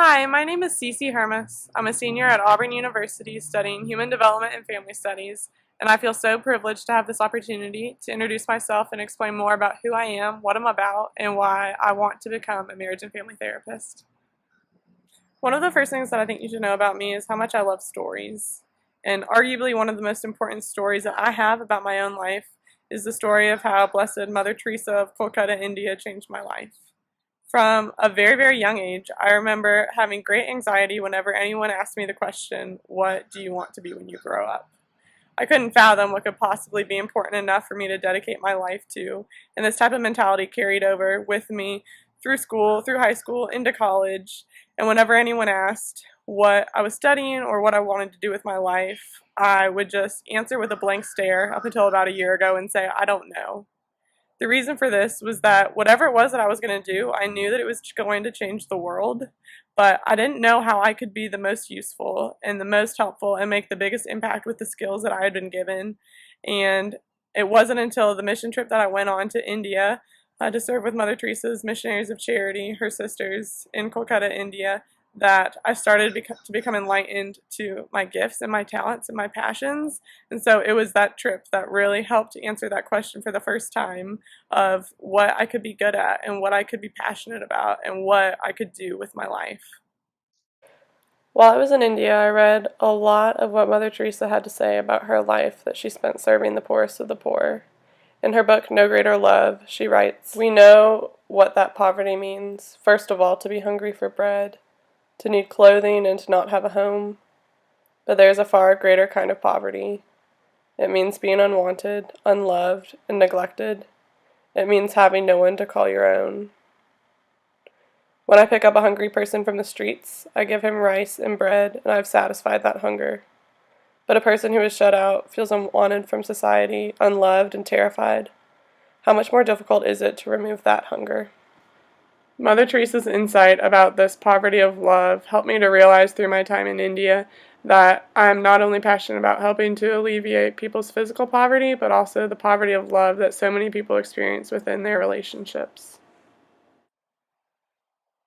Hi, my name is Cece Hermes. I'm a senior at Auburn University studying Human Development and Family Studies, and I feel so privileged to have this opportunity to introduce myself and explain more about who I am, what I'm about, and why I want to become a marriage and family therapist. One of the first things that I think you should know about me is how much I love stories. And arguably one of the most important stories that I have about my own life is the story of how Blessed Mother Teresa of Kolkata, India changed my life. From a very, very young age, I remember having great anxiety whenever anyone asked me the question, "What do you want to be when you grow up?" I couldn't fathom what could possibly be important enough for me to dedicate my life to, and this type of mentality carried over with me through school, through high school, into college, and whenever anyone asked what I was studying or what I wanted to do with my life, I would just answer with a blank stare up until about a year ago and say, "I don't know." The reason for this was that whatever it was that I was going to do, I knew that it was going to change the world, but I didn't know how I could be the most useful and the most helpful and make the biggest impact with the skills that I had been given. And it wasn't until the mission trip that I went on to India to serve with Mother Teresa's Missionaries of Charity, her sisters in Kolkata, India, that I started to become enlightened to my gifts and my talents and my passions. And so it was that trip that really helped answer that question for the first time of what I could be good at and what I could be passionate about and what I could do with my life. While I was in India, I read a lot of what Mother Teresa had to say about her life that she spent serving the poorest of the poor. In her book, No Greater Love, she writes, "We know what that poverty means. First of all, to be hungry for bread, to need clothing and to not have a home. But there is a far greater kind of poverty. It means being unwanted, unloved, and neglected. It means having no one to call your own. When I pick up a hungry person from the streets, I give him rice and bread, and I've satisfied that hunger. But a person who is shut out, feels unwanted from society, unloved, and terrified. How much more difficult is it to remove that hunger?" Mother Teresa's insight about this poverty of love helped me to realize through my time in India that I'm not only passionate about helping to alleviate people's physical poverty, but also the poverty of love that so many people experience within their relationships.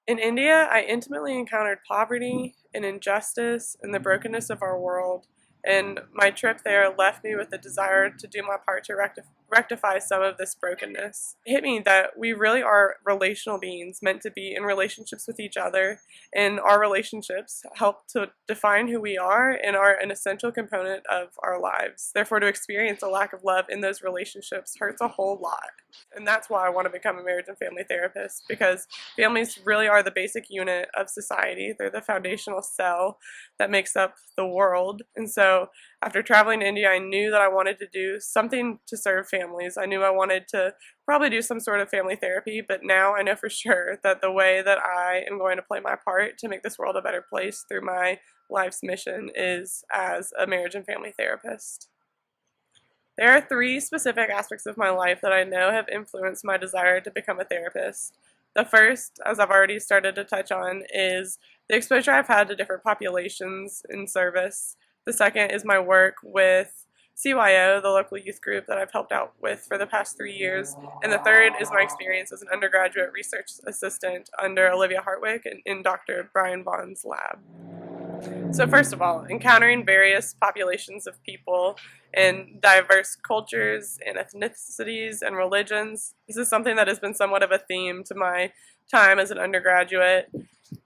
In India, I intimately encountered poverty and injustice and the brokenness of our world, and my trip there left me with the desire to do my part to rectify some of this brokenness. It hit me that we really are relational beings meant to be in relationships with each other, and our relationships help to define who we are and are an essential component of our lives. Therefore, to experience a lack of love in those relationships hurts a whole lot. And that's why I want to become a marriage and family therapist, because families really are the basic unit of society. They're the foundational cell that makes up the world. And so after traveling to India, I knew that I wanted to do something to serve families. I knew I wanted to probably do some sort of family therapy, but now I know for sure that the way that I am going to play my part to make this world a better place through my life's mission is as a marriage and family therapist. There are three specific aspects of my life that I know have influenced my desire to become a therapist. The first, as I've already started to touch on, is the exposure I've had to different populations in service. The second is my work with CYO, the local youth group that I've helped out with for the past 3 years. And the third is my experience as an undergraduate research assistant under Olivia Hartwick in Dr. Brian Vaughn's lab. So first of all, encountering various populations of people in diverse cultures and ethnicities and religions. This is something that has been somewhat of a theme to my time as an undergraduate.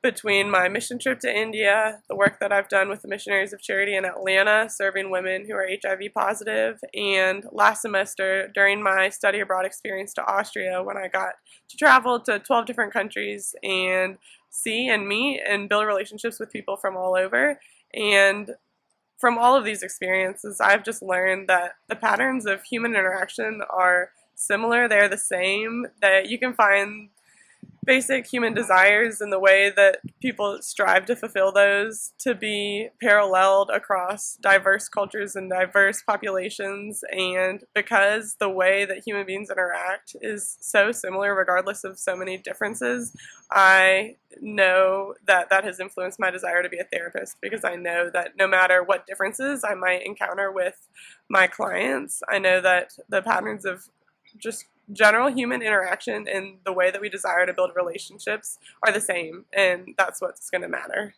Between my mission trip to India, the work that I've done with the Missionaries of Charity in Atlanta, serving women who are HIV positive, and last semester during my study abroad experience to Austria when I got to travel to 12 different countries and see and meet and build relationships with people from all over. And from all of these experiences, I've just learned that the patterns of human interaction are similar, they're the same, that you can find basic human desires and the way that people strive to fulfill those to be paralleled across diverse cultures and diverse populations. And because the way that human beings interact is so similar regardless of so many differences, I know that that has influenced my desire to be a therapist, because I know that no matter what differences I might encounter with my clients, I know that the patterns of just general human interaction and the way that we desire to build relationships are the same, and that's what's going to matter.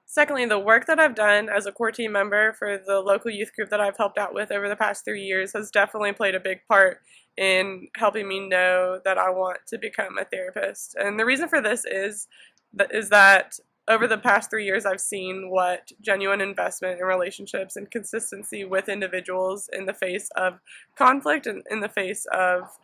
Secondly, the work that I've done as a core team member for the local youth group that I've helped out with over the past 3 years has definitely played a big part in helping me know that I want to become a therapist. And the reason for this is that over the past 3 years, I've seen what genuine investment in relationships and consistency with individuals in the face of conflict and in the face of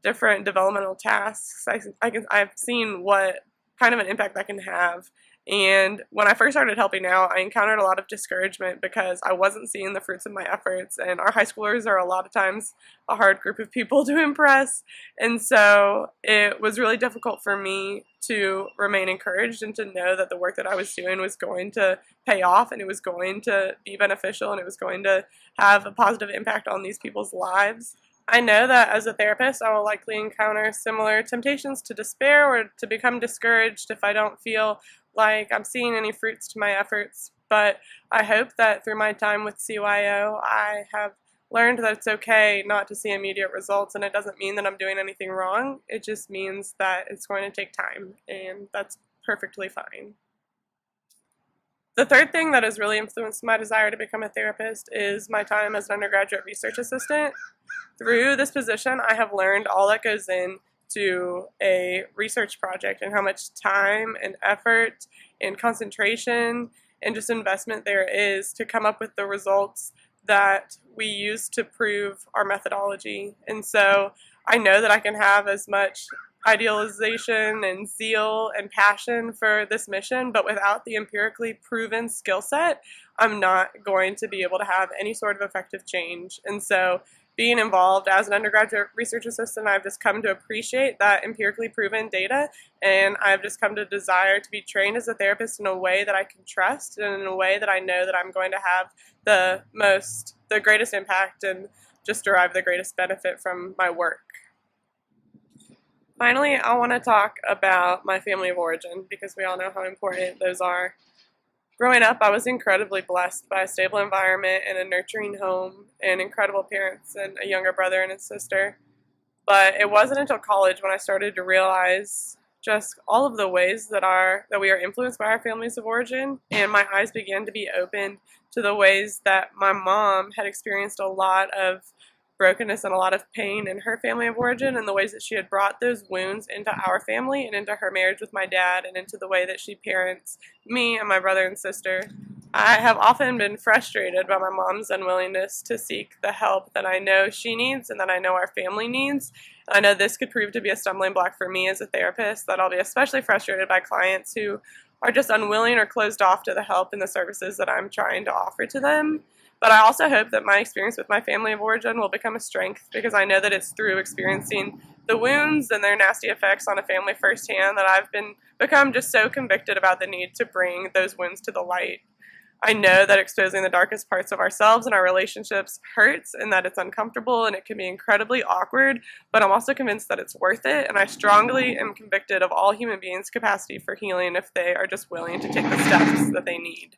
different developmental tasks. I've seen what kind of an impact that can have. And when I first started helping out, I encountered a lot of discouragement because I wasn't seeing the fruits of my efforts. And our high schoolers are a lot of times a hard group of people to impress. And so it was really difficult for me to remain encouraged and to know that the work that I was doing was going to pay off, and it was going to be beneficial, and it was going to have a positive impact on these people's lives. I know that as a therapist, I will likely encounter similar temptations to despair or to become discouraged if I don't feel like I'm seeing any fruits to my efforts, but I hope that through my time with CYO, I have learned that it's okay not to see immediate results, and it doesn't mean that I'm doing anything wrong. It just means that it's going to take time, and that's perfectly fine. The third thing that has really influenced my desire to become a therapist is my time as an undergraduate research assistant. Through this position, I have learned all that goes into a research project and how much time and effort and concentration and just investment there is to come up with the results that we use to prove our methodology. And so I know that I can have as much idealization and zeal and passion for this mission, but without the empirically proven skill set, I'm not going to be able to have any sort of effective change. And so being involved as an undergraduate research assistant, I've just come to appreciate that empirically proven data, and I've just come to desire to be trained as a therapist in a way that I can trust and in a way that I know that I'm going to have the greatest impact and just derive the greatest benefit from my work. Finally, I want to talk about my family of origin because we all know how important those are. Growing up, I was incredibly blessed by a stable environment and a nurturing home and incredible parents and a younger brother and a sister. But it wasn't until college when I started to realize just all of the ways that we are influenced by our families of origin, and my eyes began to be opened to the ways that my mom had experienced a lot of brokenness and a lot of pain in her family of origin, and the ways that she had brought those wounds into our family and into her marriage with my dad and into the way that she parents me and my brother and sister. I have often been frustrated by my mom's unwillingness to seek the help that I know she needs and that I know our family needs. I know this could prove to be a stumbling block for me as a therapist, that I'll be especially frustrated by clients who are just unwilling or closed off to the help and the services that I'm trying to offer to them. But I also hope that my experience with my family of origin will become a strength, because I know that it's through experiencing the wounds and their nasty effects on a family firsthand that I've become just so convicted about the need to bring those wounds to the light. I know that exposing the darkest parts of ourselves and our relationships hurts, and that it's uncomfortable and it can be incredibly awkward, but I'm also convinced that it's worth it, and I strongly am convicted of all human beings' capacity for healing if they are just willing to take the steps that they need.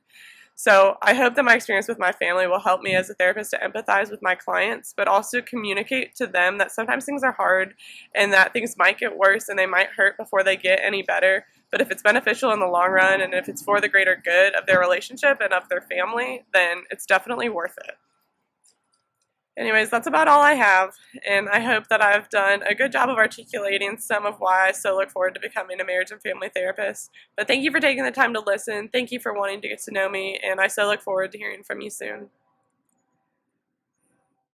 So I hope that my experience with my family will help me as a therapist to empathize with my clients, but also communicate to them that sometimes things are hard and that things might get worse and they might hurt before they get any better. But if it's beneficial in the long run and if it's for the greater good of their relationship and of their family, then it's definitely worth it. Anyways, that's about all I have, and I hope that I've done a good job of articulating some of why I so look forward to becoming a marriage and family therapist. But thank you for taking the time to listen. Thank you for wanting to get to know me, and I so look forward to hearing from you soon.